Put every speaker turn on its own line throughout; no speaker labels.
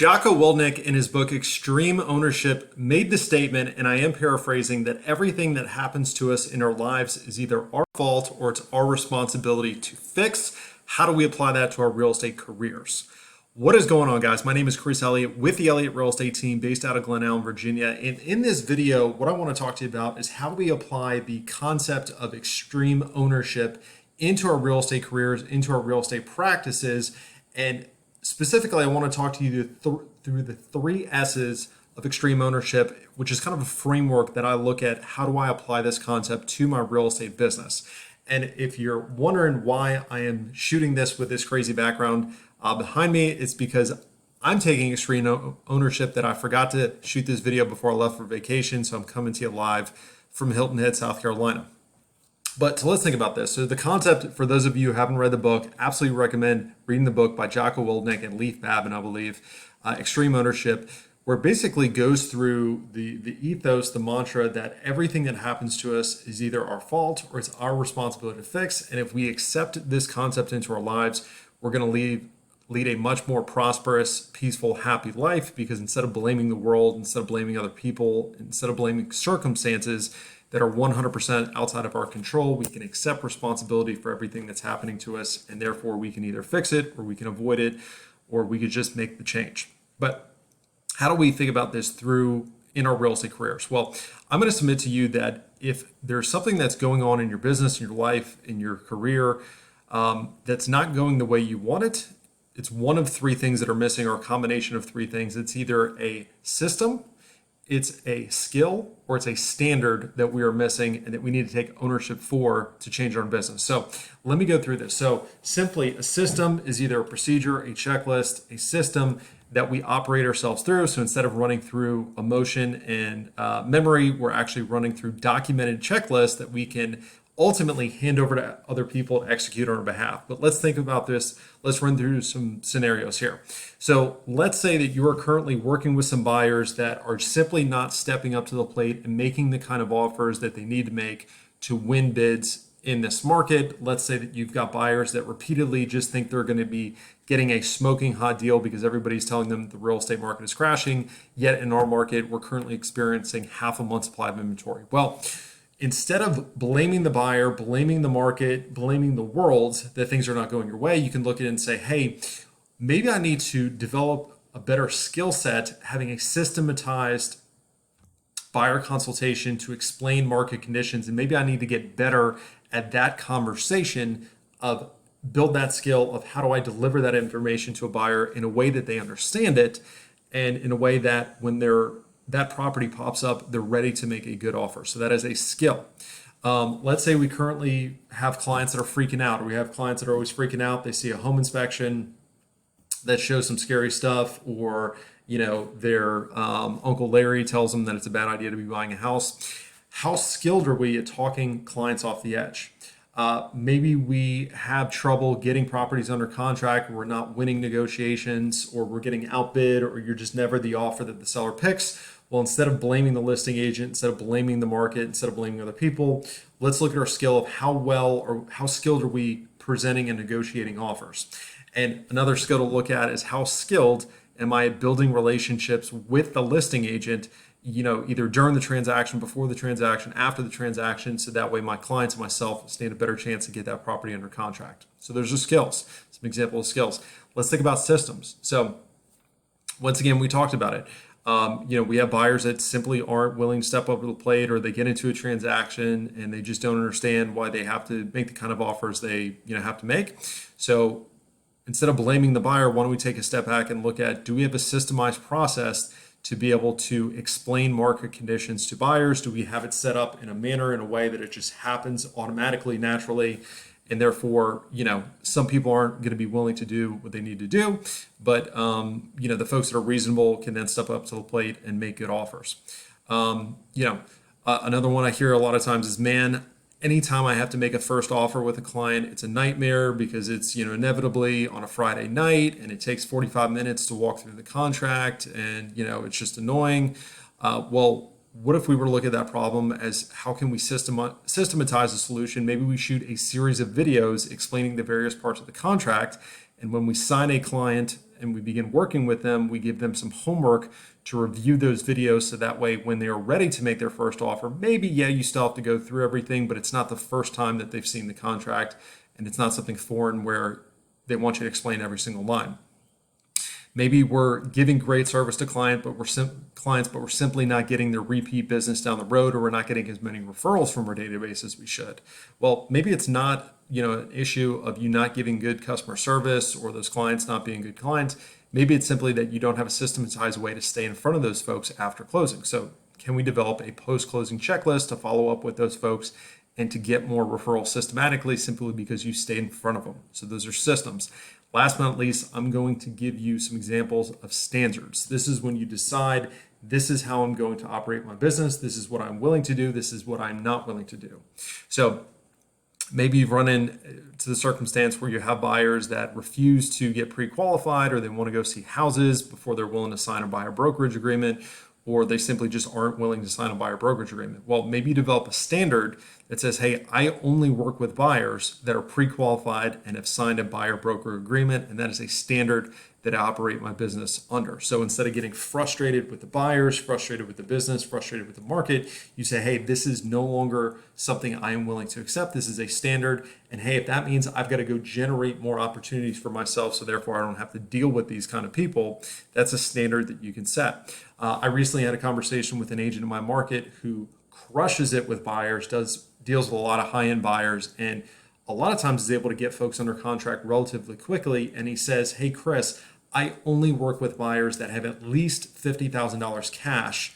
Jocko Willink, in his book Extreme Ownership, made the statement, and I am paraphrasing, that everything that happens to us in our lives is either our fault or it's our responsibility to fix. How do we apply that to our real estate careers? What is going on, guys? My name is Chris Elliott with the Elliott Real Estate Team based out of Glen Allen, Virginia. And in this video, what I want to talk to you about is how do we apply the concept of extreme ownership into our real estate careers, into our real estate practices. And specifically, I want to talk to you through the three S's of extreme ownership, which is kind of a framework that I look at. How do I apply this concept to my real estate business? And if you're wondering why I am shooting this with this crazy background behind me, it's because I'm taking extreme ownership that I forgot to shoot this video before I left for vacation. So I'm coming to you live from Hilton Head, South Carolina. So let's think about this. So the concept, for those of you who haven't read the book, absolutely recommend reading the book by Jocko Willink and Leif Babin, I believe, Extreme Ownership, where it basically goes through the ethos, the mantra that everything that happens to us is either our fault or it's our responsibility to fix. And if we accept this concept into our lives, we're going to lead a much more prosperous, peaceful, happy life, because instead of blaming the world, instead of blaming other people, instead of blaming circumstances that are 100% outside of our control, we can accept responsibility for everything that's happening to us, and therefore we can either fix it or we can avoid it, or we could just make the change. But how do we think about this in our real estate careers? Well, I'm going to submit to you that if there's something that's going on in your business, in your life, in your career, that's not going the way you want it, it's one of three things that are missing, or a combination of three things. It's either a system, it's a skill, or it's a standard that we are missing and that we need to take ownership for to change our business. So let me go through this. So simply, a system is either a procedure, a checklist, a system that we operate ourselves through. So instead of running through emotion and memory, we're actually running through documented checklists that we can ultimately hand over to other people to execute on our behalf. But let's think about this. Let's run through some scenarios here. So let's say that you are currently working with some buyers that are simply not stepping up to the plate and making the kind of offers that they need to make to win bids in this market. Let's say that you've got buyers that repeatedly just think they're going to be getting a smoking hot deal because everybody's telling them the real estate market is crashing. Yet in our market, we're currently experiencing half a month's supply of inventory. Well, instead of blaming the buyer, blaming the market, blaming the world that things are not going your way, you can look at it and say, hey, maybe I need to develop a better skill set, having a systematized buyer consultation to explain market conditions. And maybe I need to get better at that conversation of build that skill of how do I deliver that information to a buyer in a way that they understand it, and in a way that when that property pops up, they're ready to make a good offer. So that is a skill. Let's say we currently have clients that are freaking out, or we have clients that are always freaking out. They see a home inspection that shows some scary stuff, or their Uncle Larry tells them that it's a bad idea to be buying a house. How skilled are we at talking clients off the edge? Maybe we have trouble getting properties under contract, we're not winning negotiations, or we're getting outbid, or you're just never the offer that the seller picks. Well, instead of blaming the listing agent, instead of blaming the market, instead of blaming other people, let's look at our skill of how well or how skilled are we presenting and negotiating offers. And another skill to look at is how skilled am I at building relationships with the listing agent, either during the transaction, before the transaction, after the transaction, so that way my clients and myself stand a better chance to get that property under contract. So there's the skills, some example of skills. Let's think about systems. So once again, we talked about it. We have buyers that simply aren't willing to step up to the plate, or they get into a transaction and they just don't understand why they have to make the kind of offers they have to make. So instead of blaming the buyer, why don't we take a step back and look at, do we have a systemized process to be able to explain market conditions to buyers? Do we have it set up in a manner, in a way that it just happens automatically, naturally? And therefore, some people aren't going to be willing to do what they need to do, but the folks that are reasonable can then step up to the plate and make good offers. Another one I hear a lot of times is, man, anytime I have to make a first offer with a client, it's a nightmare because it's inevitably on a Friday night, and it takes 45 minutes to walk through the contract, and it's just annoying. Well, what if we were to look at that problem as, how can we systematize a solution? Maybe we shoot a series of videos explaining the various parts of the contract, and when we sign a client and we begin working with them, we give them some homework to review those videos so that way when they are ready to make their first offer, maybe, yeah, you still have to go through everything, but it's not the first time that they've seen the contract and it's not something foreign where they want you to explain every single line. Maybe we're giving great service to clients, but we're simply not getting their repeat business down the road, or we're not getting as many referrals from our database as we should. Well, maybe it's not, an issue of you not giving good customer service or those clients not being good clients. Maybe it's simply that you don't have a systematized way to stay in front of those folks after closing. So can we develop a post-closing checklist to follow up with those folks and to get more referrals systematically simply because you stayed in front of them? So those are systems. Last but not least, I'm going to give you some examples of standards. This is when you decide, this is how I'm going to operate my business. This is what I'm willing to do. This is what I'm not willing to do. So maybe you've run into the circumstance where you have buyers that refuse to get pre-qualified, or they want to go see houses before they're willing to sign a buyer brokerage agreement, or they simply just aren't willing to sign a buyer brokerage agreement. Well, maybe you develop a standard that says, hey, I only work with buyers that are pre-qualified and have signed a buyer broker agreement, and that is a standard that I operate my business under. So instead of getting frustrated with the buyers, frustrated with the business, frustrated with the market, you say, hey, this is no longer something I am willing to accept. This is a standard. And hey, if that means I've got to go generate more opportunities for myself, so therefore I don't have to deal with these kind of people, that's a standard that you can set. I recently had a conversation with an agent in my market who crushes it with buyers, deals with a lot of high-end buyers, and a lot of times is able to get folks under contract relatively quickly. And he says, hey, Chris, I only work with buyers that have at least $50,000 cash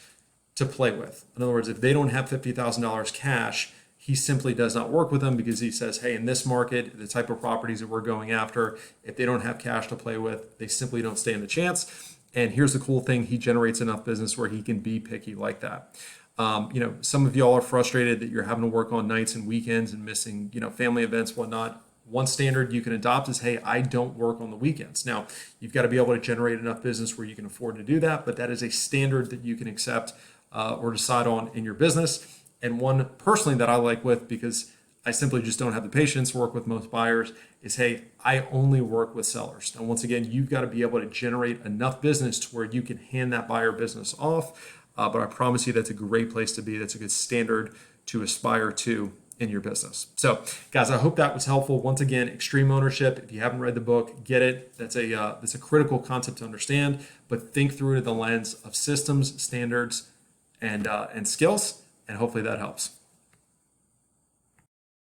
to play with. In other words, if they don't have $50,000 cash, he simply does not work with them, because he says, hey, in this market, the type of properties that we're going after, if they don't have cash to play with, they simply don't stand a chance. And here's the cool thing, he generates enough business where he can be picky like that. Some of y'all are frustrated that you're having to work on nights and weekends and missing, family events, whatnot. One standard you can adopt is, hey, I don't work on the weekends. Now, you've got to be able to generate enough business where you can afford to do that, but that is a standard that you can accept or decide on in your business. And one personally that I like with, because I simply just don't have the patience to work with most buyers, is, hey, I only work with sellers. Now, once again, you've got to be able to generate enough business to where you can hand that buyer business off. But I promise you that's a great place to be. That's a good standard to aspire to in your business. So guys, I hope that was helpful. Once again, extreme ownership. If you haven't read the book, get it. That's a critical concept to understand, but think through it in the lens of systems, standards, and skills. And hopefully that helps.